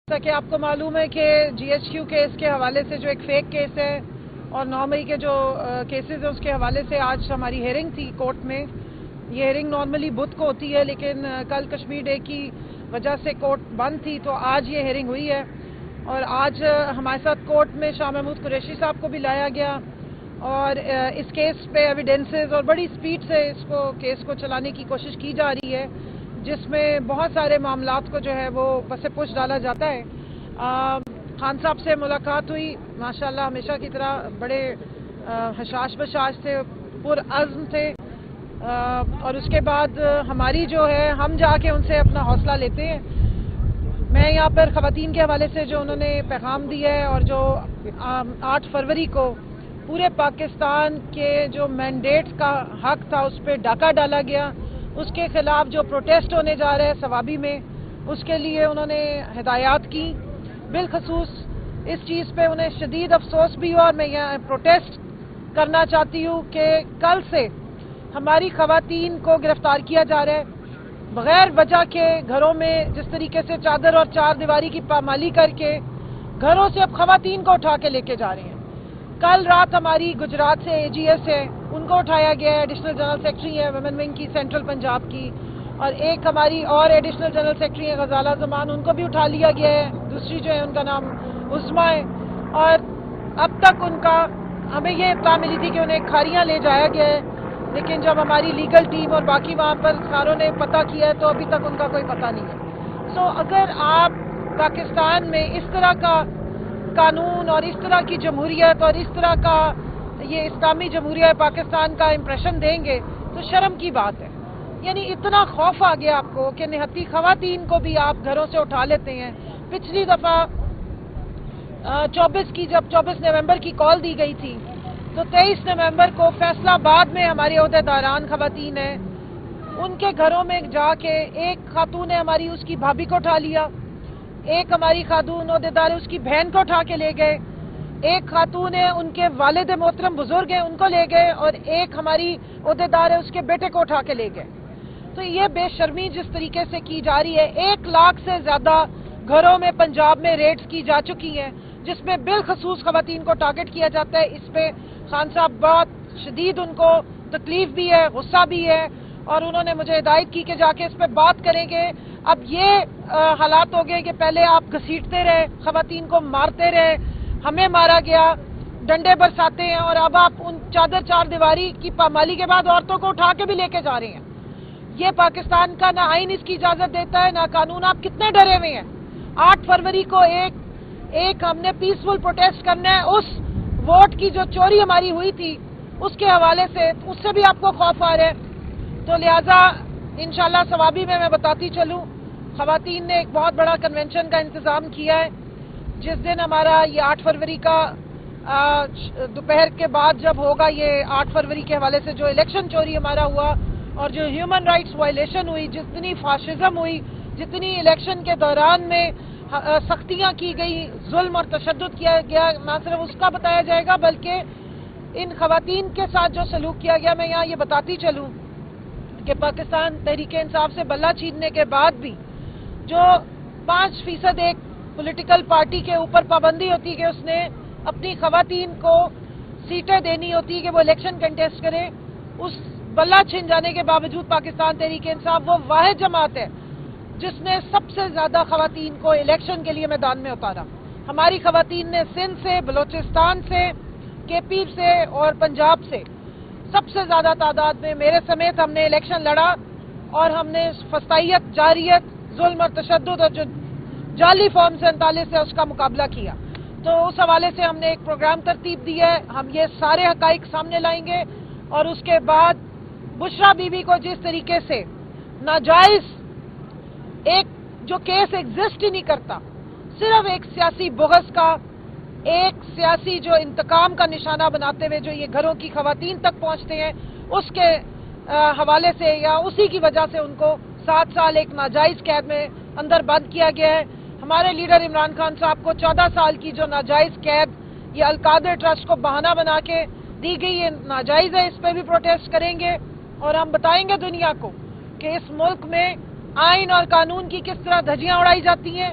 جیسا کہ آپ کو معلوم ہے کہ جی ایچ کیو کیس کے حوالے سے جو ایک فیک کیس ہے اور 9 مئی کے جو کیسز ہیں اس کے حوالے سے آج ہماری ہیئرنگ تھی کورٹ میں. یہ ہیئرنگ نارملی بدھ کو ہوتی ہے لیکن کل کشمیر ڈے کی وجہ سے کورٹ بند تھی تو آج یہ ہیئرنگ ہوئی ہے. اور آج ہمارے ساتھ کورٹ میں شاہ محمود قریشی صاحب کو بھی لایا گیا اور اس کیس پہ ایویڈنسز اور بڑی سپیڈ سے کیس کو چلانے کی کوشش کی جا رہی ہے جس میں بہت سارے معاملات کو جو ہے وہ پس پش ڈالا جاتا ہے. خان صاحب سے ملاقات ہوئی، ماشاءاللہ ہمیشہ کی طرح بڑے حشاش بشاش تھے، پرعزم تھے. اور اس کے بعد ہماری جو ہے ہم جا کے ان سے اپنا حوصلہ لیتے ہیں. میں یہاں پر خواتین کے حوالے سے جو انہوں نے پیغام دیا ہے اور جو 8 فروری کو پورے پاکستان کے جو مینڈیٹ کا حق تھا اس پہ ڈاکہ ڈالا گیا، اس کے خلاف جو پروٹیسٹ ہونے جا رہے ہیں ثوابی میں، اس کے لیے انہوں نے ہدایات کی. بالخصوص اس چیز پہ انہیں شدید افسوس بھی ہوا اور میں یہاں پروٹیسٹ کرنا چاہتی ہوں کہ کل سے ہماری خواتین کو گرفتار کیا جا رہا ہے بغیر وجہ کے. گھروں میں جس طریقے سے چادر اور چار دیواری کی پامالی کر کے گھروں سے اب خواتین کو اٹھا کے لے کے جا رہے ہیں. کل رات ہماری گجرات سے اے جی ایس ہے، ان کو اٹھایا گیا ہے، ایڈیشنل جنرل سیکرٹری ہے ویمن ونگ کی سینٹرل پنجاب کی، اور ایک ہماری اور ایڈیشنل جنرل سیکرٹری ہے غزالہ زمان، ان کو بھی اٹھا لیا گیا ہے. دوسری جو ہے ان کا نام عظمیٰ ہے، اور اب تک ان کا ہمیں یہ اطلاع ملی تھی کہ انہیں کھاریاں لے جایا گیا ہے، لیکن جب ہماری لیگل ٹیم اور باقی وہاں پر ساروں نے پتہ کیا ہے تو ابھی تک ان کا کوئی پتہ نہیں ہے. اگر آپ پاکستان میں اس طرح کا قانون اور اس طرح کی جمہوریت اور اس طرح کا یہ اسلامی جمہوریہ پاکستان کا امپریشن دیں گے تو شرم کی بات ہے. یعنی اتنا خوف آ گیا آپ کو کہ نہتی خواتین کو بھی آپ گھروں سے اٹھا لیتے ہیں. پچھلی دفعہ 24 نومبر کی کال دی گئی تھی تو 23 نومبر کو فیصلہ آباد میں ہمارے عہدیداران خواتین ہیں، ان کے گھروں میں جا کے ایک خاتون نے ہماری اس کی بھابھی کو اٹھا لیا، ایک ہماری خاتون عہدیدار اس کی بہن کو اٹھا کے لے گئے، ایک خاتون ہے ان کے والد محترم بزرگ ہیں ان کو لے گئے، اور ایک ہماری عہدیدار ہے اس کے بیٹے کو اٹھا کے لے گئے. تو یہ بے شرمی جس طریقے سے کی جا رہی ہے، 1 لاکھ سے زیادہ گھروں میں پنجاب میں ریڈز کی جا چکی ہیں جس میں بالخصوص خواتین کو ٹارگٹ کیا جاتا ہے. اس پہ خان صاحب بہت شدید ان کو تکلیف بھی ہے، غصہ بھی ہے، اور انہوں نے مجھے ہدایت کی کہ جا کے اس پہ بات کریں گے. اب یہ حالات ہو گئے کہ پہلے آپ گھسیٹتے رہے، خواتین کو مارتے رہے، ہمیں مارا گیا، ڈنڈے برساتے ہیں، اور اب آپ ان چادر چار دیواری کی پامالی کے بعد عورتوں کو اٹھا کے بھی لے کے جا رہے ہیں. یہ پاکستان کا نہ آئین اس کی اجازت دیتا ہے نہ قانون. آپ کتنے ڈرے ہوئے ہیں؟ 8 فروری کو ایک ہم نے پیسفل پروٹیسٹ کرنا ہے. اس ووٹ کی جو چوری ہماری ہوئی تھی اس کے حوالے سے، اس سے بھی آپ کو خوف آ رہا ہے. تو لہٰذا انشاءاللہ ثوابی میں بتاتی چلوں، خواتین نے ایک بہت بڑا کنونشن کا انتظام کیا ہے جس دن ہمارا یہ 8 فروری کا دوپہر کے بعد جب ہوگا، یہ 8 فروری کے حوالے سے جو الیکشن چوری ہمارا ہوا اور جو ہیومن رائٹس وائلیشن ہوئی، جتنی فاشزم ہوئی، جتنی الیکشن کے دوران میں سختیاں کی گئی، ظلم اور تشدد کیا گیا، نہ صرف اس کا بتایا جائے گا بلکہ ان خواتین کے ساتھ جو سلوک کیا گیا. میں یہاں یہ بتاتی چلوں کہ پاکستان تحریک انصاف سے بلہ چھیننے کے بعد بھی جو 5% ایک پولیٹیکل پارٹی کے اوپر پابندی ہوتی کہ اس نے اپنی خواتین کو سیٹیں دینی ہوتی کہ وہ الیکشن کنٹیسٹ کرے، اس بلہ چھن جانے کے باوجود پاکستان تحریک انصاف وہ واحد جماعت ہے جس نے سب سے زیادہ خواتین کو الیکشن کے لیے میدان میں اتارا. ہماری خواتین نے سندھ سے، بلوچستان سے، کے پی سے اور پنجاب سے سب سے زیادہ تعداد میں میرے سمیت ہم نے الیکشن لڑا، اور ہم نے فسطائیت، جاریت، ظلم اور تشدد اور جو جعلی فارم 47 سے اس کا مقابلہ کیا. تو اس حوالے سے ہم نے ایک پروگرام ترتیب دیا ہے. ہم یہ سارے حقائق سامنے لائیں گے، اور اس کے بعد بشرا بی بی کو جس طریقے سے ناجائز ایک جو کیس ایگزسٹ ہی نہیں کرتا، صرف ایک سیاسی بغض کا، ایک سیاسی جو انتقام کا نشانہ بناتے ہوئے جو یہ گھروں کی خواتین تک پہنچتے ہیں، اس کے حوالے سے یا اسی کی وجہ سے ان کو 7 سال ایک ناجائز قید میں اندر بند کیا گیا ہے. ہمارے لیڈر عمران خان صاحب کو 14 سال کی جو ناجائز قید یہ القادر ٹرسٹ کو بہانہ بنا کے دی گئی، یہ ناجائز ہے. اس پہ بھی پروٹیسٹ کریں گے اور ہم بتائیں گے دنیا کو کہ اس ملک میں آئین اور قانون کی کس طرح دھجیاں اڑائی جاتی ہیں.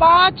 5